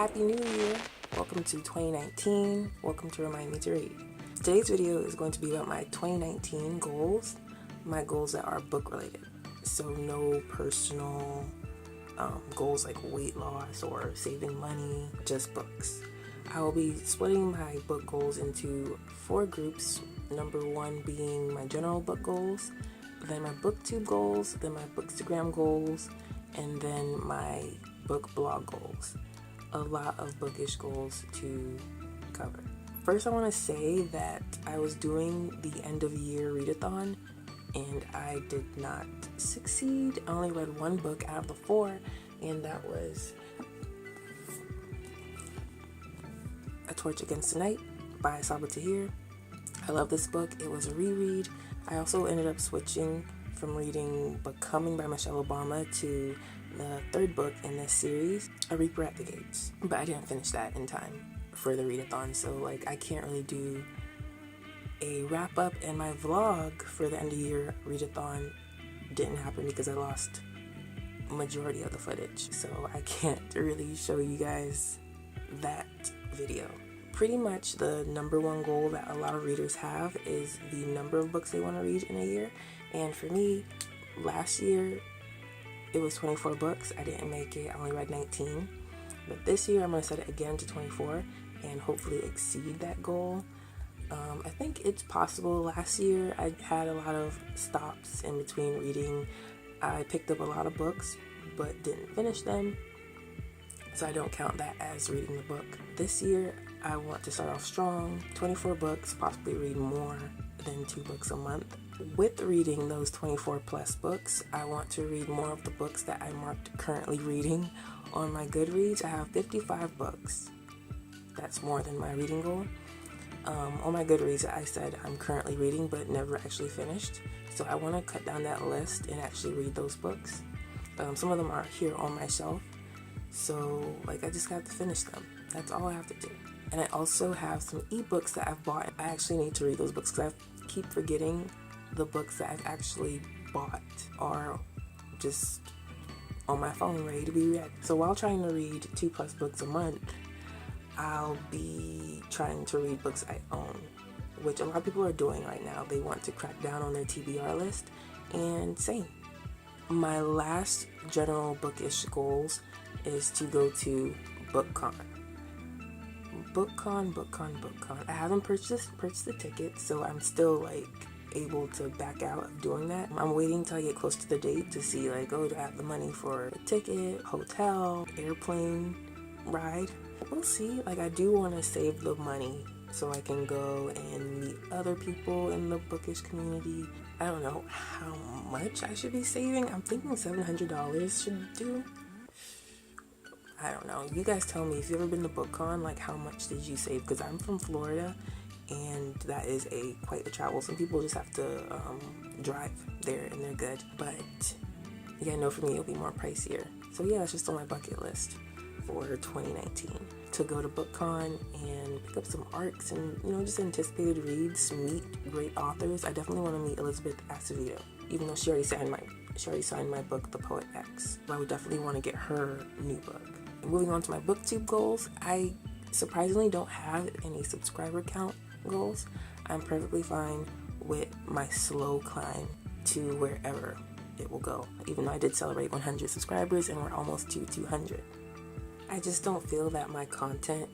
Happy New Year! Welcome to 2019. Welcome to Remind Me to Read. Today's video is going to be about my 2019 goals, my goals that are book related. So no personal goals like weight loss or saving money, just books. I will be splitting my book goals into 4 groups. Number 1 being my general book goals, then my Booktube goals, then my Bookstagram goals, and then my book blog goals. A lot of bookish goals to cover. First, I want to say that I was doing the end of year readathon and I did not succeed. I only read 1 book out of the 4, and that was A Torch Against the Night by Sabaa Tahir. I love this book. It was a reread. I also ended up switching from reading Becoming by Michelle Obama to the 3rd book in this series, A Reaper at the Gates. But I didn't finish that in time for the readathon, so I can't really do a wrap up, and my vlog for the end of year readathon didn't happen because I lost majority of the footage, so I can't really show you guys that video. Pretty much the number 1 goal that a lot of readers have is the number of books they want to read in a year, and for me, last year it was 24 books. I didn't make it. I only read 19. But this year I'm going to set it again to 24 and hopefully exceed that goal. I think it's possible. Last year I had a lot of stops in between reading. I picked up a lot of books but didn't finish them, so I don't count that as reading the book. This year I want to start off strong, 24 books, possibly read more than 2 books a month. With reading those 24 plus books, I want to read more of the books that I marked currently reading on my Goodreads. I have 55 books. That's more than my reading goal. On my Goodreads, I said I'm currently reading but never actually finished. So I want to cut down that list and actually read those books. Some of them are here on my shelf. So I just have to finish them. That's all I have to do. And I also have some ebooks that I've bought. I actually need to read those books because I keep forgetting the books that I've actually bought are just on my phone ready to be read. So while trying to read 2+ books a month, I'll be trying to read books I own, which a lot of people are doing right now. They want to crack down on their TBR list, and same. My last general bookish goals is to go to BookCon. BookCon. I haven't purchased the ticket, so I'm still able to back out of doing that. I'm waiting till I get close to the date to see do I have the money for a ticket, hotel, airplane ride. We'll see. I do want to save the money so I can go and meet other people in the bookish community. I don't know how much I should be saving. I'm thinking $700 should do. I don't know. You guys tell me if you've ever been to BookCon, how much did you save? Because I'm from Florida, and that is quite a travel. Some people just have to drive there, and they're good. But yeah, no, for me it'll be more pricier. So yeah, that's just on my bucket list for 2019, to go to BookCon and pick up some arcs and just anticipated reads, meet great authors. I definitely want to meet Elizabeth Acevedo, even though she already signed my book, The Poet X. But I would definitely want to get her new book. And moving on to my Booktube goals, I surprisingly don't have any subscriber count goals. I'm perfectly fine with my slow climb to wherever it will go, even though I did celebrate 100 subscribers and we're almost to 200. I just don't feel that my content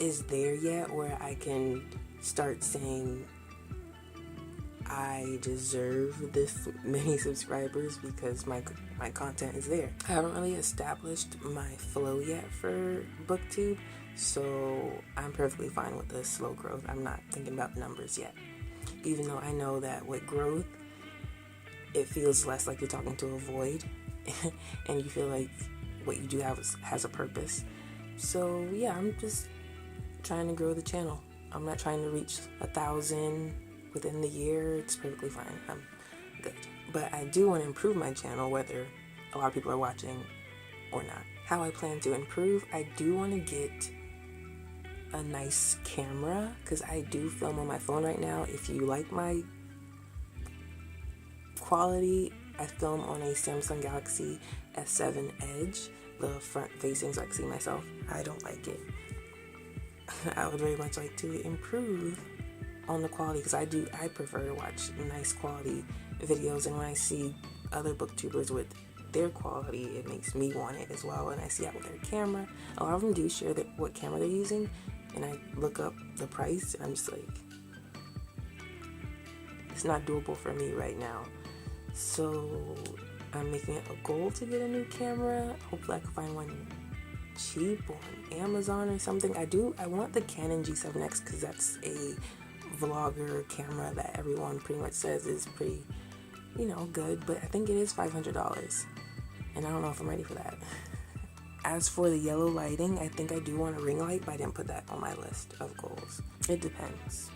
is there yet where I can start saying I deserve this many subscribers because my content is there. I haven't really established my flow yet for Booktube, so I'm perfectly fine with the slow growth. I'm not thinking about numbers yet, even though I know that with growth it feels less like you're talking to a void and you feel like what you do has a purpose. So yeah, I'm just trying to grow the channel. I'm not trying to reach 1,000 within the year. It's perfectly fine. I'm good. But I do want to improve my channel, whether a lot of people are watching or not. How I plan to improve, I do want to get a nice camera because I do film on my phone right now. If you like my quality, I film on a Samsung Galaxy S7 Edge. the front facing so I can see myself. I don't like it. I would very much like to improve on the quality, because I prefer to watch nice quality videos, and when I see other booktubers with their quality, it makes me want it as well. And I see that with their camera. A lot of them do share what camera they're using, and I look up the price and I'm just like, it's not doable for me right now. So I'm making it a goal to get a new camera. Hopefully I can find one cheap on Amazon or something. I want the Canon G7X because that's a vlogger camera that everyone pretty much says is pretty, good, but I think it is $500, and I don't know if I'm ready for that. As for the yellow lighting, I think I do want a ring light, but I didn't put that on my list of goals. It depends.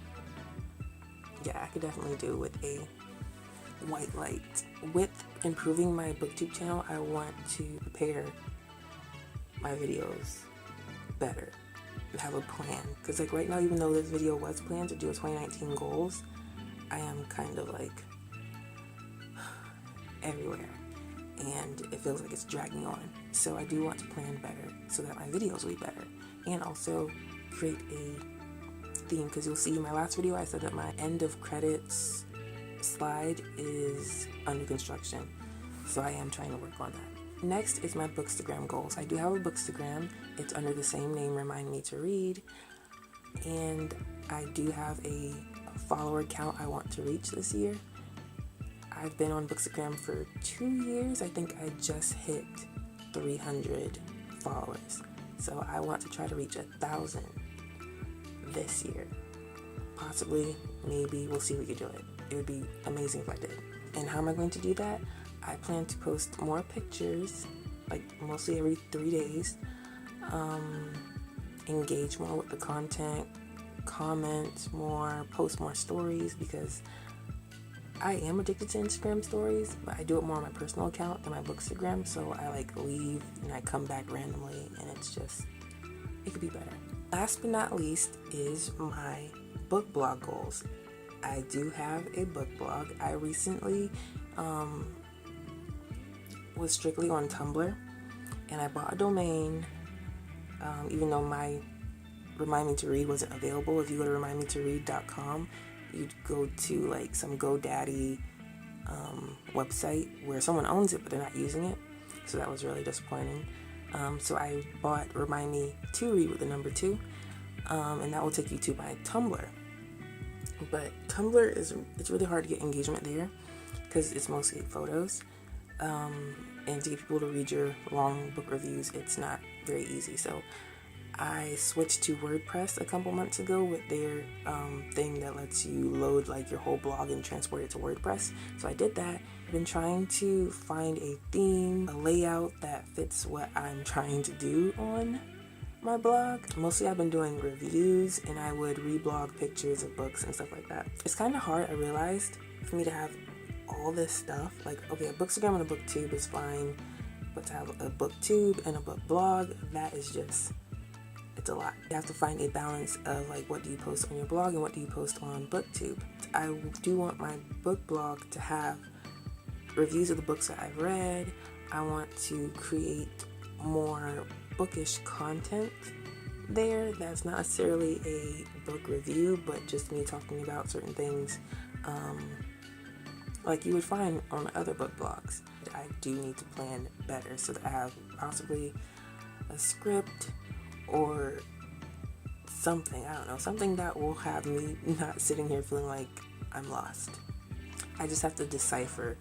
Yeah, I could definitely do with a white light. With improving my booktube channel, I want to prepare my videos better and have a plan. Because like right now, even though this video was planned to do a 2019 goals, I am kind of like everywhere, and it feels like it's dragging on. So I do want to plan better so that my videos will be better, and also create a theme, because you'll see in my last video I said that my end of credits slide is under construction, so I am trying to work on that. Next is my Bookstagram goals. I do have a Bookstagram. It's under the same name, Remind Me to Read, and I do have a follower count I want to reach this year. I've been on Bookstagram for 2 years. I think I just hit 300 followers. So I want to try to reach 1,000 this year. Possibly, maybe, we'll see if we can do it. It would be amazing if I did. And how am I going to do that? I plan to post more pictures, like mostly every 3 days. Engage more with the content, comment more, post more stories, because I am addicted to Instagram stories, but I do it more on my personal account than my Bookstagram, so I like leave and I come back randomly, and it's just, it could be better. Last but not least is my book blog goals. I do have a book blog. I recently was strictly on Tumblr, and I bought a domain, even though my Remind Me to Read wasn't available. If you go to remindmetoread.com, you'd go to like some GoDaddy website where someone owns it, but they're not using it. So that was really disappointing. So I bought Remind Me to Read with the number 2, and that will take you to my Tumblr. But Tumblr it's really hard to get engagement there because it's mostly photos. And to get people to read your long book reviews, it's not very easy. So I switched to WordPress a couple months ago with their thing that lets you load like your whole blog and transport it to WordPress. So I did that. I've been trying to find a theme, a layout that fits what I'm trying to do on my blog. Mostly I've been doing reviews, and I would reblog pictures of books and stuff like that. It's kind of hard, I realized, for me to have all this stuff. Like, okay, a Bookstagram and a BookTube is fine, but to have a BookTube and a book blog, that is just, it's a lot. You have to find a balance of like, what do you post on your blog and what do you post on BookTube. I do want my book blog to have reviews of the books that I've read. I want to create more bookish content there that's not necessarily a book review, but just me talking about certain things like you would find on other book blogs. I do need to plan better so that I have possibly a script or something, I don't know, something that will have me not sitting here feeling like I'm lost. I just have to decipher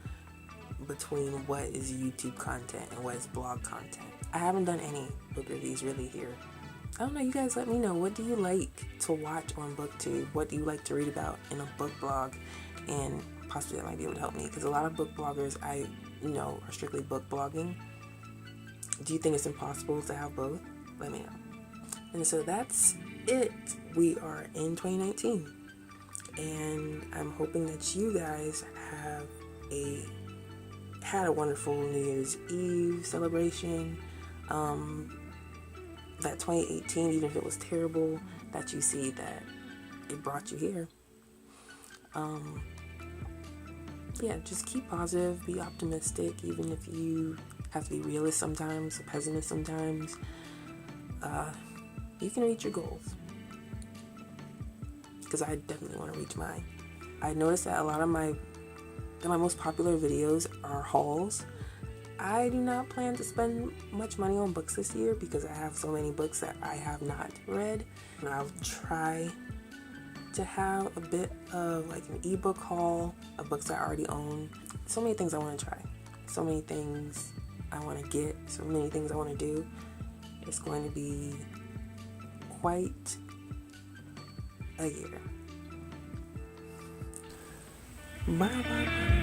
between what is YouTube content and what is blog content. I haven't done any book reviews really here. I don't know, you guys let me know, what do you like to watch on BookTube? What do you like to read about in a book blog? And possibly that might be able to help me, because a lot of book bloggers I know are strictly book blogging. Do you think it's impossible to have both? Let me know. And so that's it. We are in 2019, and I'm hoping that you guys had a wonderful New Year's Eve celebration. That 2018, even if it was terrible, that you see that it brought you here. Yeah, just keep positive, be optimistic, even if you have to be realist sometimes, pessimist sometimes. You can reach your goals. Because I definitely want to reach mine. I noticed that a lot of my most popular videos are hauls. I do not plan to spend much money on books this year because I have so many books that I have not read. And I'll try to have a bit of like an ebook haul of books I already own. So many things I want to try. So many things I want to get. So many things I want to do. It's going to be quite a year. Bye bye bye.